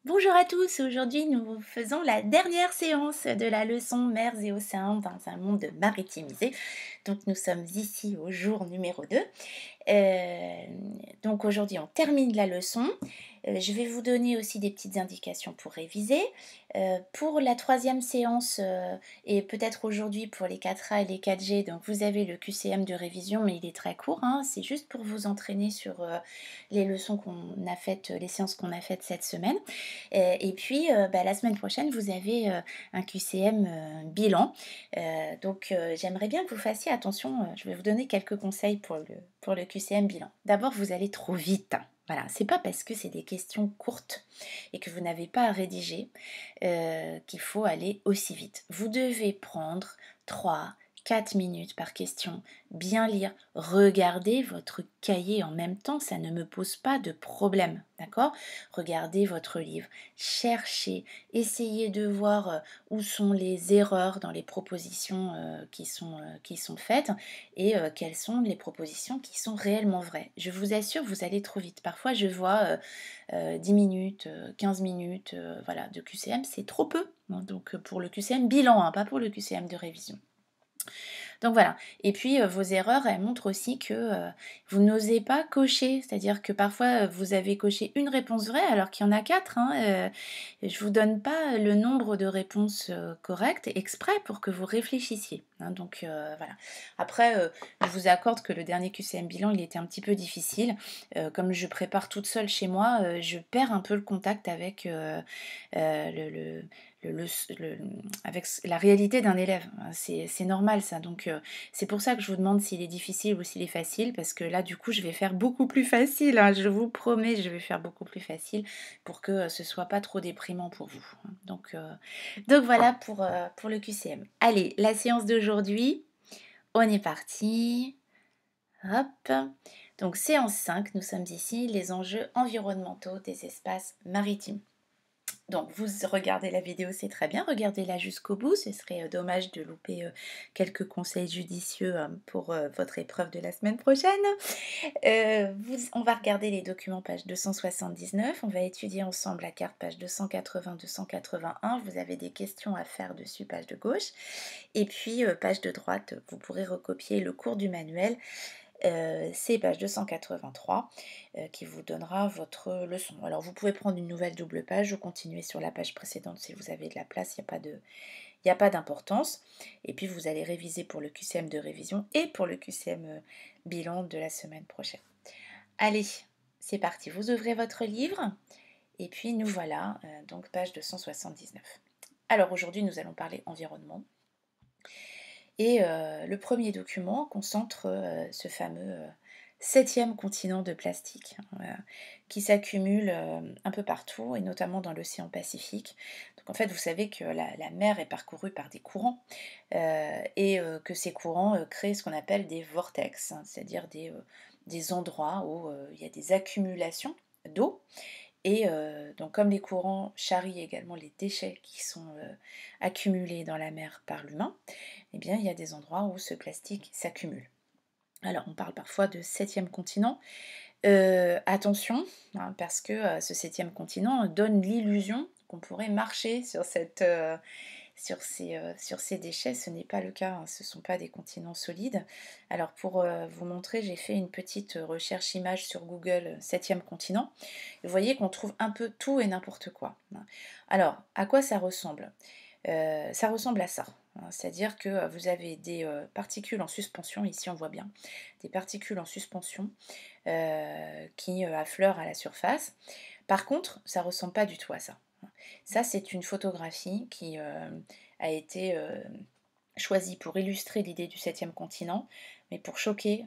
Bonjour à tous, aujourd'hui nous faisons la dernière séance de la leçon Mers et océans dans un monde maritimisé. Donc nous sommes ici au jour numéro 2. Euh, donc aujourd'hui on termine la leçon. Je vais vous donner aussi des petites indications pour réviser. Pour la troisième séance et peut-être aujourd'hui pour les 4A et les 4G, donc vous avez le QCM de révision mais il est très court, hein. C'est juste pour vous entraîner sur les leçons qu'on a faites, les séances qu'on a faites cette semaine. Et puis, la semaine prochaine, vous avez un QCM bilan. J'aimerais bien que vous fassiez attention. Je vais vous donner quelques conseils pour le QCM bilan. D'abord, vous allez trop vite. Voilà, c'est pas parce que c'est des questions courtes et que vous n'avez pas à rédiger qu'il faut aller aussi vite. Vous devez prendre 3, 4 minutes par question, bien lire, regardez votre cahier en même temps, ça ne me pose pas de problème, d'accord? Regardez votre livre, cherchez, essayez de voir où sont les erreurs dans les propositions qui sont faites et quelles sont les propositions qui sont réellement vraies. Je vous assure, vous allez trop vite. Parfois, je vois 10 minutes, 15 minutes voilà, de QCM, c'est trop peu. Donc pour le QCM bilan, hein, pas pour le QCM de révision. Donc voilà. Et puis vos erreurs, elles montrent aussi que vous n'osez pas cocher. C'est-à-dire que parfois vous avez coché une réponse vraie alors qu'il y en a quatre, hein. Je vous donne pas le nombre de réponses correctes exprès pour que vous réfléchissiez, hein. Voilà. Après, je vous accorde que le dernier QCM bilan, il était un petit peu difficile. Comme je prépare toute seule chez moi, je perds un peu le contact avec le, le- le- avec la réalité d'un élève. C'est normal ça. C'est pour ça que je vous demande s'il est difficile ou s'il est facile, parce que là, du coup, je vais faire beaucoup plus facile, hein. Je vous promets, je vais faire beaucoup plus facile pour que ce soit pas trop déprimant pour vous, hein. Donc voilà pour le QCM. Allez, la séance d'aujourd'hui, on est parti. Hop. Donc séance 5, nous sommes ici, les enjeux environnementaux des espaces maritimes. Donc vous regardez la vidéo, c'est très bien, regardez-la jusqu'au bout, ce serait dommage de louper quelques conseils judicieux pour votre épreuve de la semaine prochaine. On va regarder les documents page 279, on va étudier ensemble la carte page 280-281, vous avez des questions à faire dessus page de gauche, et puis page de droite, vous pourrez recopier le cours du manuel. C'est page 283 qui vous donnera votre leçon. Alors vous pouvez prendre une nouvelle double page ou continuer sur la page précédente si vous avez de la place, il n'y a pas d'importance. Et puis vous allez réviser pour le QCM de révision et pour le QCM bilan de la semaine prochaine. Allez, c'est parti, vous ouvrez votre livre et puis nous voilà, donc page 279. Alors aujourd'hui nous allons parler environnement. Et le premier document concentre ce fameux septième continent de plastique, hein, qui s'accumule un peu partout et notamment dans l'océan Pacifique. Donc en fait, vous savez que la mer est parcourue par des courants que ces courants créent ce qu'on appelle des vortex, hein, c'est-à-dire des endroits où il y a des accumulations d'eau et donc comme les courants charrient également les déchets qui sont accumulés dans la mer par l'humain, eh bien il y a des endroits où ce plastique s'accumule. Alors on parle parfois de septième continent. Attention, hein, parce que ce septième continent donne l'illusion qu'on pourrait marcher sur ces déchets. Ce n'est pas le cas, hein, ce ne sont pas des continents solides. Alors pour vous montrer, j'ai fait une petite recherche image sur Google, septième continent. Vous voyez qu'on trouve un peu tout et n'importe quoi, hein. Alors, à quoi ça ressemble? Ça ressemble à ça, hein, c'est-à-dire que vous avez des particules en suspension, ici on voit bien, des particules en suspension qui affleurent à la surface. Par contre, ça ressemble pas du tout à ça. Ça, c'est une photographie qui a été choisie pour illustrer l'idée du septième continent, mais pour choquer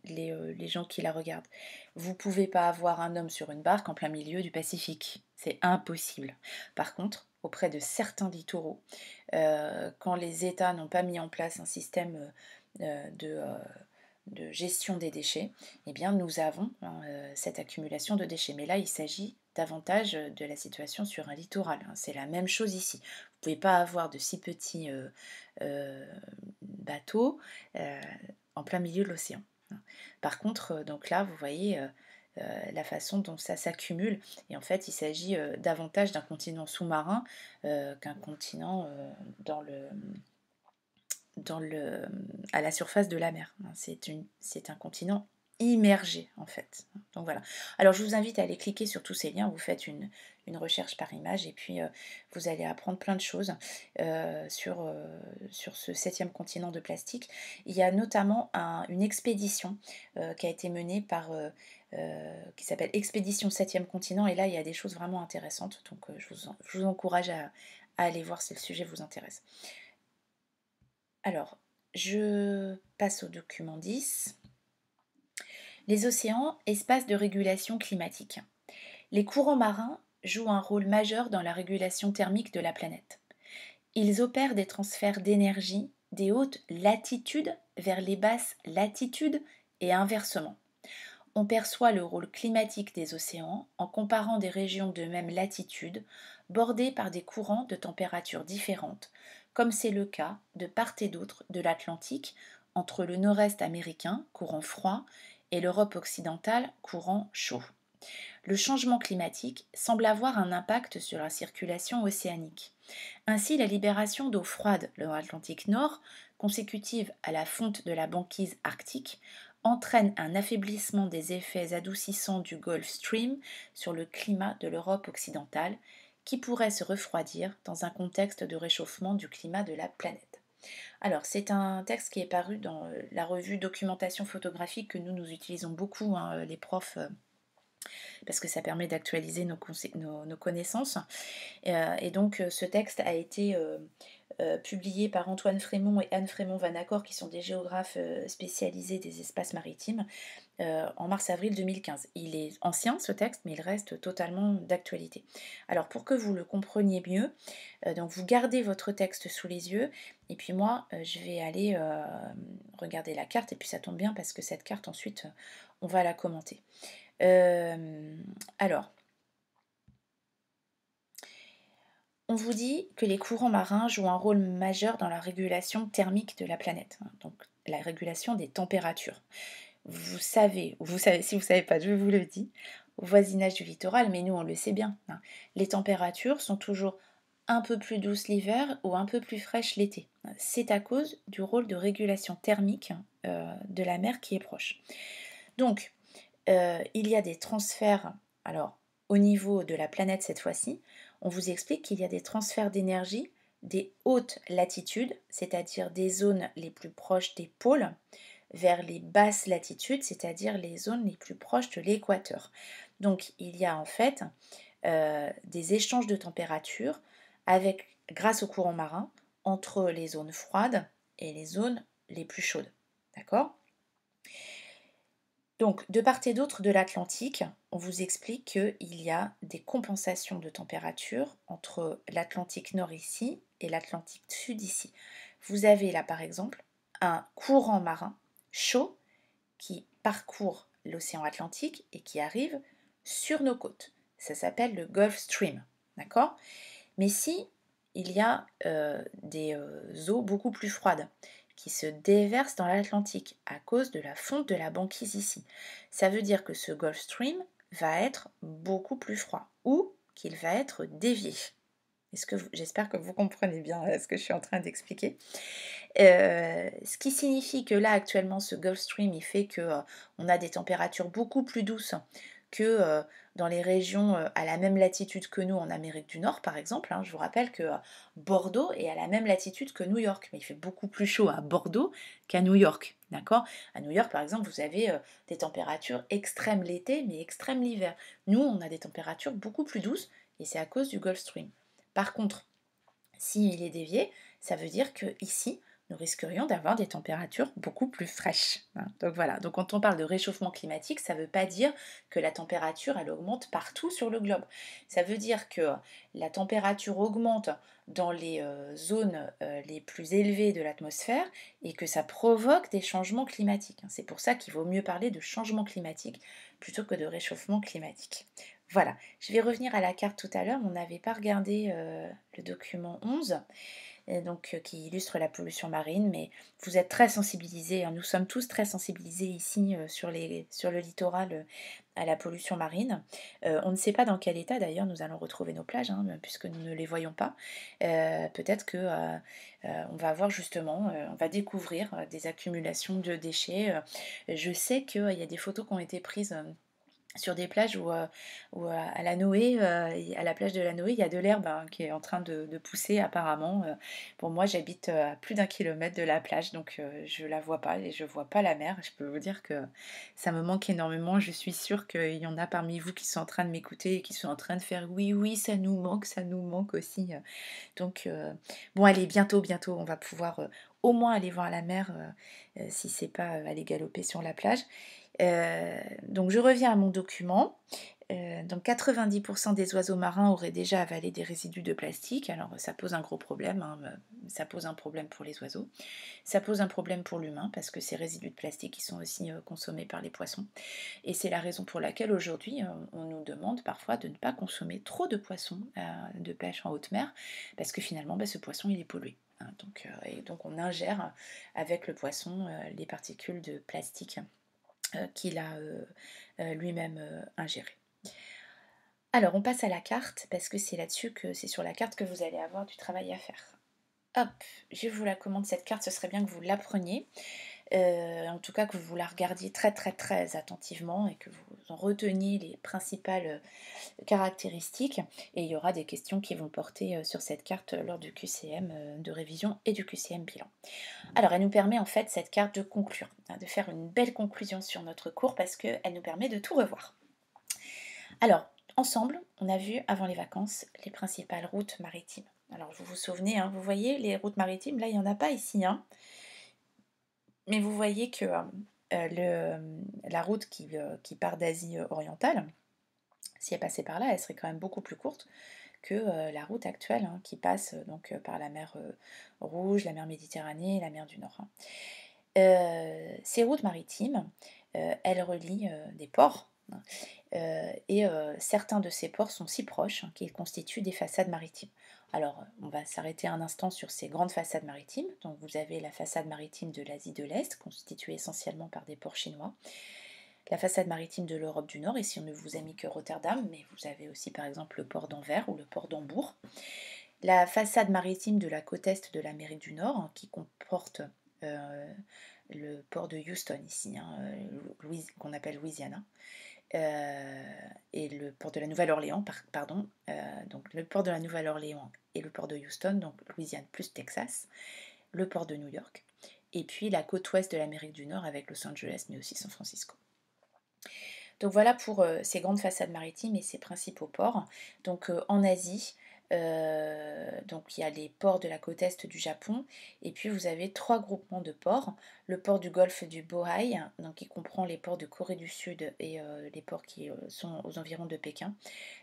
les gens qui la regardent. Vous ne pouvez pas avoir un homme sur une barque en plein milieu du Pacifique. C'est impossible. Par contre, auprès de certains littoraux, quand les États n'ont pas mis en place un système de gestion des déchets, eh bien nous avons hein, cette accumulation de déchets. Mais là, il s'agit davantage de la situation sur un littoral, hein. C'est la même chose ici. Vous ne pouvez pas avoir de si petits bateaux en plein milieu de l'océan, hein. Par contre, donc là, vous voyez, la façon dont ça s'accumule. Et en fait, il s'agit davantage d'un continent sous-marin qu'un continent à la surface de la mer. C'est un continent immergé en fait. Donc voilà. Alors je vous invite à aller cliquer sur tous ces liens, vous faites une recherche par image et puis vous allez apprendre plein de choses sur ce septième continent de plastique. Il y a notamment une expédition qui a été menée qui s'appelle Expédition septième continent et là il y a des choses vraiment intéressantes. Donc je vous encourage à aller voir si le sujet vous intéresse. Alors, je passe au document 10. Les océans, espaces de régulation climatique. Les courants marins jouent un rôle majeur dans la régulation thermique de la planète. Ils opèrent des transferts d'énergie des hautes latitudes vers les basses latitudes et inversement. On perçoit le rôle climatique des océans en comparant des régions de même latitude bordées par des courants de températures différentes, comme c'est le cas de part et d'autre de l'Atlantique, entre le nord-est américain, courant froid, et l'Europe occidentale, courant chaud. Le changement climatique semble avoir un impact sur la circulation océanique. Ainsi, la libération d'eau froide dans l'Atlantique Nord, consécutive à la fonte de la banquise arctique, entraîne un affaiblissement des effets adoucissants du Gulf Stream sur le climat de l'Europe occidentale, qui pourrait se refroidir dans un contexte de réchauffement du climat de la planète. Alors, c'est un texte qui est paru dans la revue Documentation photographique que nous utilisons beaucoup, les profs, parce que ça permet d'actualiser nos connaissances. Et donc, ce texte a été publié par Antoine Frémont et Anne Frémont-Vanaccor, qui sont des géographes spécialisés des espaces maritimes, en mars-avril 2015. Il est ancien ce texte, mais il reste totalement d'actualité. Alors pour que vous le compreniez mieux, donc vous gardez votre texte sous les yeux, et puis moi je vais aller regarder la carte, et puis ça tombe bien parce que cette carte ensuite on va la commenter. Alors, on vous dit que les courants marins jouent un rôle majeur dans la régulation thermique de la planète, donc la régulation des températures. Si vous ne savez pas, je vous le dis, au voisinage du littoral, mais nous on le sait bien, les températures sont toujours un peu plus douces l'hiver ou un peu plus fraîches l'été. C'est à cause du rôle de régulation thermique de la mer qui est proche. Donc, il y a des transferts, alors au niveau de la planète cette fois-ci, on vous explique qu'il y a des transferts d'énergie des hautes latitudes, c'est-à-dire des zones les plus proches des pôles, vers les basses latitudes, c'est-à-dire les zones les plus proches de l'équateur. Donc il y a en fait des échanges de température grâce au courant marin entre les zones froides et les zones les plus chaudes. D'accord ? Donc, de part et d'autre de l'Atlantique, on vous explique qu'il y a des compensations de température entre l'Atlantique Nord ici et l'Atlantique Sud ici. Vous avez là, par exemple, un courant marin chaud qui parcourt l'océan Atlantique et qui arrive sur nos côtes. Ça s'appelle le Gulf Stream, d'accord ? Mais si il y a des eaux beaucoup plus froides qui se déversent dans l'Atlantique à cause de la fonte de la banquise ici, ça veut dire que ce Gulf Stream va être beaucoup plus froid ou qu'il va être dévié. J'espère que vous comprenez bien ce que je suis en train d'expliquer. Ce qui signifie que là actuellement ce Gulf Stream il fait que on a des températures beaucoup plus douces que dans les régions à la même latitude que nous en Amérique du Nord par exemple. Je vous rappelle que Bordeaux est à la même latitude que New York, mais il fait beaucoup plus chaud à Bordeaux qu'à New York, d'accord ? À New York par exemple vous avez des températures extrêmes l'été mais extrêmes l'hiver. Nous on a des températures beaucoup plus douces et c'est à cause du Gulf Stream. Par contre, s'il est dévié, ça veut dire que ici, nous risquerions d'avoir des températures beaucoup plus fraîches. Donc voilà, donc quand on parle de réchauffement climatique, ça ne veut pas dire que la température, elle augmente partout sur le globe. Ça veut dire que la température augmente dans les zones les plus élevées de l'atmosphère et que ça provoque des changements climatiques. C'est pour ça qu'il vaut mieux parler de changement climatique plutôt que de réchauffement climatique. Voilà, je vais revenir à la carte tout à l'heure, on n'avait pas regardé le document 11. et donc qui illustre la pollution marine. Mais vous êtes très sensibilisés, hein, nous sommes tous très sensibilisés ici sur le littoral à la pollution marine. On ne sait pas dans quel état d'ailleurs nous allons retrouver nos plages, hein, puisque nous ne les voyons pas. Peut-être que on va avoir justement, on va découvrir des accumulations de déchets. Je sais qu'il y a des photos qui ont été prises. Sur des plages où à la Noé, à la plage de la Noé, il y a de l'herbe, hein, qui est en train de pousser apparemment. Pour moi, j'habite à plus d'un kilomètre de la plage, donc je la vois pas et je vois pas la mer. Je peux vous dire que ça me manque énormément. Je suis sûre qu'il y en a parmi vous qui sont en train de m'écouter et qui sont en train de faire oui, oui, ça nous manque aussi. Donc, bon, allez, bientôt, bientôt, on va pouvoir au moins aller voir la mer, si c'est pas aller galoper sur la plage. Donc je reviens à mon document. Donc 90% des oiseaux marins auraient déjà avalé des résidus de plastique. Alors ça pose un gros problème, hein, ça pose un problème pour les oiseaux. Ça pose un problème pour l'humain parce que ces résidus de plastique ils sont aussi consommés par les poissons. Et c'est la raison pour laquelle aujourd'hui on nous demande parfois de ne pas consommer trop de poissons de pêche en haute mer parce que finalement ce poisson il est pollué, hein. Et donc on ingère avec le poisson les particules de plastique qu'il a lui-même ingéré. Alors on passe à la carte parce que c'est sur la carte que vous allez avoir du travail à faire. Hop, je vous la commande cette carte, ce serait bien que vous l'appreniez. En tout cas que vous la regardiez très très très attentivement et que vous en reteniez les principales caractéristiques. Et il y aura des questions qui vont porter sur cette carte lors du QCM de révision et du QCM bilan. Alors elle nous permet en fait cette carte de conclure, hein, de faire une belle conclusion sur notre cours parce qu'elle nous permet de tout revoir. Alors, ensemble, on a vu avant les vacances les principales routes maritimes. Alors vous vous souvenez, hein, vous voyez les routes maritimes, là il n'y en a pas ici, hein, mais vous voyez que la route qui part d'Asie orientale, si elle passait par là, elle serait quand même beaucoup plus courte que la route actuelle, hein, qui passe par la mer Rouge, la mer Méditerranée et la mer du Nord, hein. Ces routes maritimes, elles relient des ports, hein, et certains de ces ports sont si proches, hein, qu'ils constituent des façades maritimes. Alors, on va s'arrêter un instant sur ces grandes façades maritimes. Donc, vous avez la façade maritime de l'Asie de l'Est, constituée essentiellement par des ports chinois. La façade maritime de l'Europe du Nord, ici on ne vous a mis que Rotterdam, mais vous avez aussi par exemple le port d'Anvers ou le port d'Hambourg. La façade maritime de la côte est de l'Amérique du Nord, hein, qui comporte le port de Houston ici, hein, qu'on appelle Louisiana, et le port de la Nouvelle-Orléans, pardon, donc le port de la Nouvelle-Orléans et le port de Houston, donc Louisiane plus Texas, le port de New York, et puis la côte ouest de l'Amérique du Nord avec Los Angeles, mais aussi San Francisco. Donc voilà pour ces grandes façades maritimes et ces principaux ports. Donc en Asie, donc il y a les ports de la côte est du Japon, et puis vous avez trois groupements de ports. Le port du golfe du Bohai, donc qui comprend les ports de Corée du Sud et les ports qui sont aux environs de Pékin.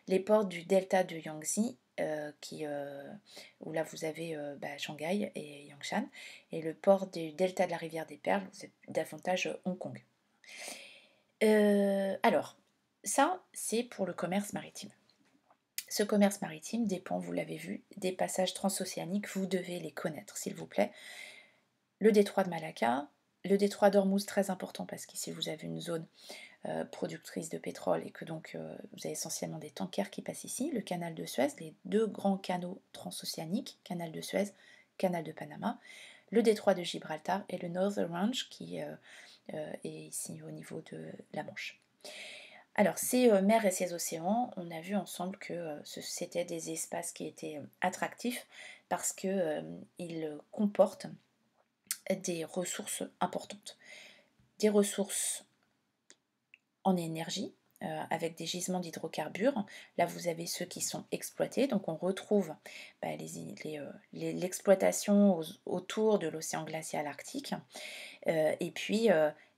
Les ports du delta de Yangtze, où là vous avez Shanghai et Yangshan, et le port du delta de la rivière des Perles, c'est davantage Hong Kong. Alors, ça, c'est pour le commerce maritime. Ce commerce maritime dépend, vous l'avez vu, des passages transocéaniques. Vous devez les connaître, s'il vous plaît. Le détroit de Malacca, le détroit d'Ormuz, très important parce qu'ici vous avez une zone productrice de pétrole et que donc vous avez essentiellement des tankers qui passent ici. Le canal de Suez, les deux grands canaux transocéaniques, canal de Suez, canal de Panama. Le détroit de Gibraltar et le Northern Range qui est ici au niveau de la Manche. Alors ces mers et ces océans, on a vu ensemble que c'était des espaces qui étaient attractifs parce qu'ils comportent des ressources importantes. Des ressources en énergie, avec des gisements d'hydrocarbures. Là, vous avez ceux qui sont exploités. Donc, on retrouve l'exploitation autour de l'océan glacial arctique. Et puis,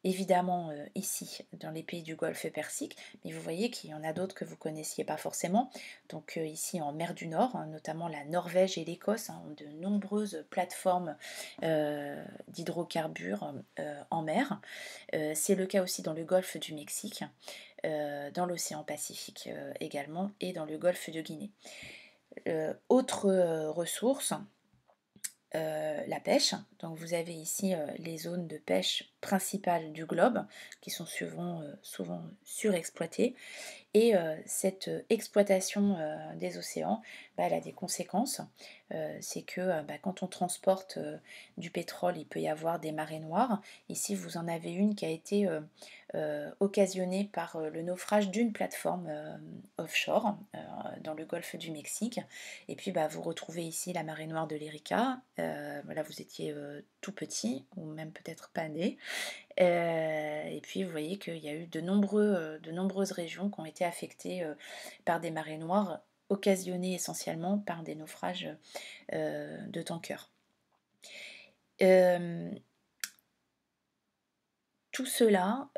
évidemment, ici, dans les pays du Golfe Persique, mais vous voyez qu'il y en a d'autres que vous ne connaissiez pas forcément. Donc, ici, en mer du Nord, hein, notamment la Norvège et l'Écosse, hein, ont de nombreuses plateformes d'hydrocarbures en mer. C'est le cas aussi dans le Golfe du Mexique, dans l'océan Pacifique également, et dans le Golfe de Guinée. Autre ressource, la pêche. Donc vous avez ici les zones de pêche principales du globe qui sont souvent surexploitées. Et cette exploitation des océans, elle a des conséquences. C'est que quand on transporte du pétrole, il peut y avoir des marées noires. Ici, vous en avez une qui a été occasionnée par le naufrage d'une plateforme offshore dans le golfe du Mexique. Et puis, vous retrouvez ici la marée noire de l'Erika. Voilà, vous étiez tout petit, ou même peut-être pas né. Et puis vous voyez qu'il y a eu de nombreuses régions qui ont été affectées par des marées noires, occasionnées essentiellement par des naufrages de tankers. Euh, Tout cela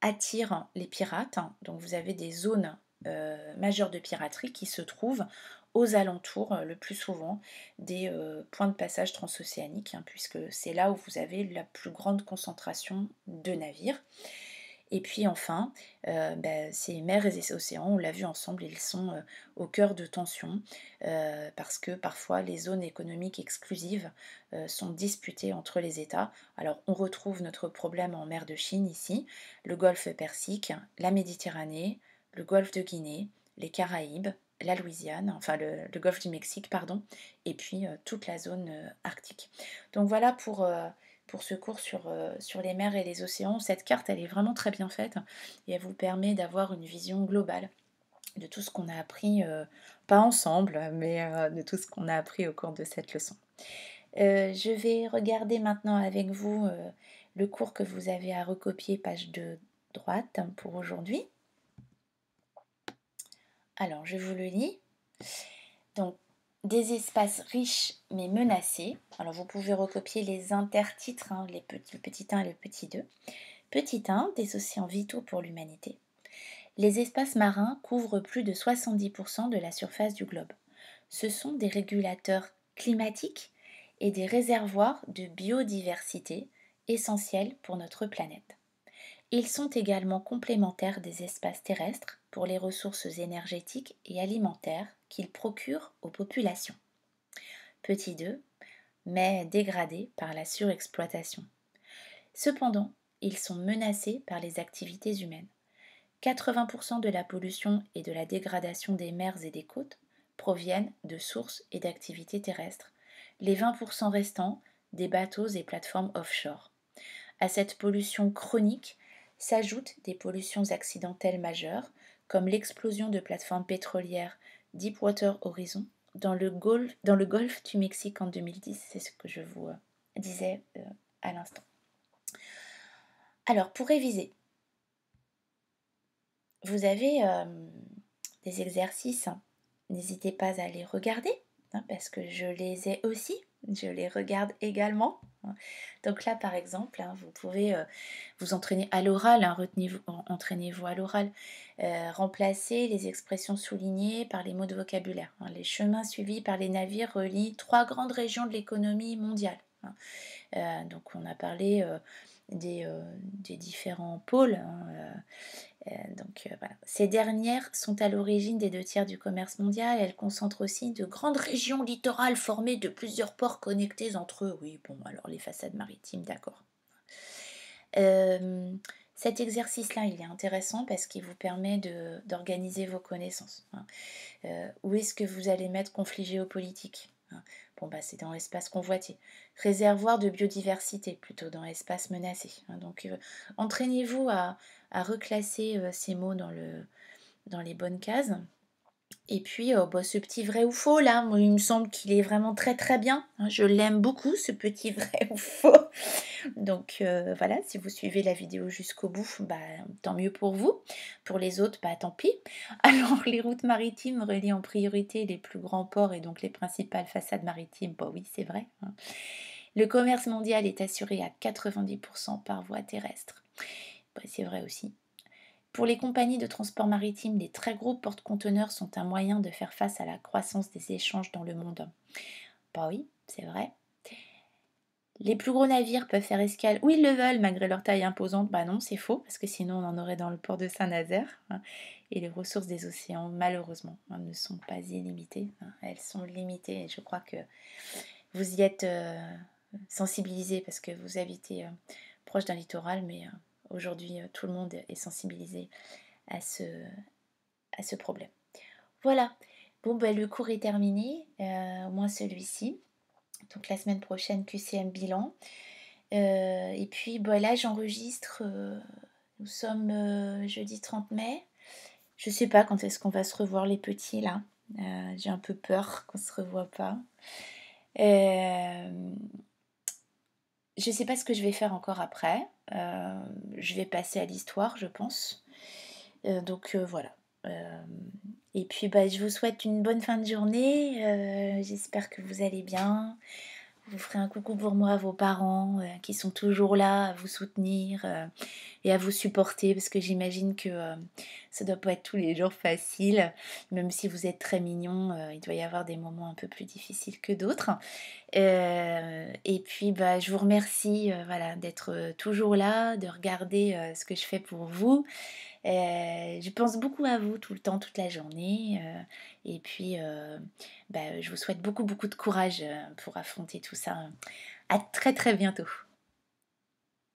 attire les pirates. Donc vous avez des zones majeures de piraterie qui se trouvent aux alentours, le plus souvent, des points de passage transocéaniques, puisque c'est là où vous avez la plus grande concentration de navires. Et puis enfin, ces mers et ces océans, on l'a vu ensemble, ils sont au cœur de tensions parce que parfois les zones économiques exclusives sont disputées entre les États. Alors on retrouve notre problème en mer de Chine ici, le golfe Persique, la Méditerranée, le golfe de Guinée, les Caraïbes, la Louisiane, enfin le golfe du Mexique, pardon, et puis toute la zone arctique. Donc voilà pour ce cours sur les mers et les océans. Cette carte, elle est vraiment très bien faite et elle vous permet d'avoir une vision globale de tout ce qu'on a appris, pas ensemble, mais de tout ce qu'on a appris au cours de cette leçon. Je vais regarder maintenant avec vous le cours que vous avez à recopier, page de droite, pour aujourd'hui. Alors, je vous le lis. Donc, des espaces riches mais menacés. Alors, vous pouvez recopier les intertitres, le petit 1 et le petit 2. Petit 1, des océans vitaux pour l'humanité. Les espaces marins couvrent plus de 70% de la surface du globe. Ce sont des régulateurs climatiques et des réservoirs de biodiversité essentiels pour notre planète. Ils sont également complémentaires des espaces terrestres pour les ressources énergétiques et alimentaires qu'ils procurent aux populations. Petit 2, mais dégradés par la surexploitation. Cependant, ils sont menacés par les activités humaines. 80% de la pollution et de la dégradation des mers et des côtes proviennent de sources et d'activités terrestres. Les 20% restants des bateaux et plateformes offshore. À cette pollution chronique s'ajoutent des pollutions accidentelles majeures, comme l'explosion de plateformes pétrolières Deepwater Horizon dans le golfe du Mexique en 2010. C'est ce que je vous disais à l'instant. Alors, pour réviser, vous avez des exercices. N'hésitez pas à les regarder, parce que je les ai aussi. Je les regarde également. Donc là, par exemple, vous pouvez vous entraîner à l'oral. Entraînez-vous à l'oral. Remplacez les expressions soulignées par les mots de vocabulaire. Les chemins suivis par les navires relient 3 grandes régions de l'économie mondiale. Donc on a parlé des différents pôles. Voilà. Ces dernières sont à l'origine des 2 tiers du commerce mondial. Elles concentrent aussi de grandes régions littorales formées de plusieurs ports connectés entre eux. Oui, bon, alors les façades maritimes, d'accord. Cet exercice-là, il est intéressant parce qu'il vous permet d'organiser vos connaissances. Où est-ce que vous allez mettre conflit géopolitique? Bon, c'est dans l'espace convoité. Réservoir de biodiversité, plutôt dans l'espace menacé. Donc, entraînez-vous à reclasser ces mots dans les bonnes cases. Et puis, ce petit vrai ou faux, là, moi, il me semble qu'il est vraiment très très bien. Je l'aime beaucoup, ce petit vrai ou faux. Donc voilà, si vous suivez la vidéo jusqu'au bout, tant mieux pour vous. Pour les autres, tant pis. Alors, les routes maritimes relient en priorité les plus grands ports et donc les principales façades maritimes. Oui, c'est vrai. Le commerce mondial est assuré à 90% par voie terrestre. C'est vrai aussi. Pour les compagnies de transport maritime, les très gros porte-conteneurs sont un moyen de faire face à la croissance des échanges dans le monde. Oui, c'est vrai. Les plus gros navires peuvent faire escale où ils le veulent malgré leur taille imposante. Non, c'est faux, parce que sinon on en aurait dans le port de Saint-Nazaire. Et les ressources des océans, malheureusement, hein, ne sont pas illimitées, hein. Elles sont limitées et je crois que vous y êtes sensibilisés parce que vous habitez proche d'un littoral, mais aujourd'hui, tout le monde est sensibilisé à ce problème. Voilà. Bon, ben, le cours est terminé, au moins celui-ci. Donc la semaine prochaine, QCM bilan. Et puis bah, là, j'enregistre, nous sommes jeudi 30 mai. Je sais pas quand est-ce qu'on va se revoir les petits là. J'ai un peu peur qu'on se revoie pas. Euh, je sais pas ce que je vais faire encore après. Je vais passer à l'histoire, je pense. Donc voilà. Euh, et puis bah, je vous souhaite une bonne fin de journée. J'espère que vous allez bien. Vous ferez un coucou pour moi à vos parents qui sont toujours là à vous soutenir et à vous supporter parce que j'imagine que ça doit pas être tous les jours facile. Même si vous êtes très mignon, il doit y avoir des moments un peu plus difficiles que d'autres. Et puis bah, je vous remercie voilà, d'être toujours là, de regarder ce que je fais pour vous. Je pense beaucoup à vous tout le temps, toute la journée. Et puis, bah, je vous souhaite beaucoup, beaucoup de courage pour affronter tout ça. À très, très bientôt.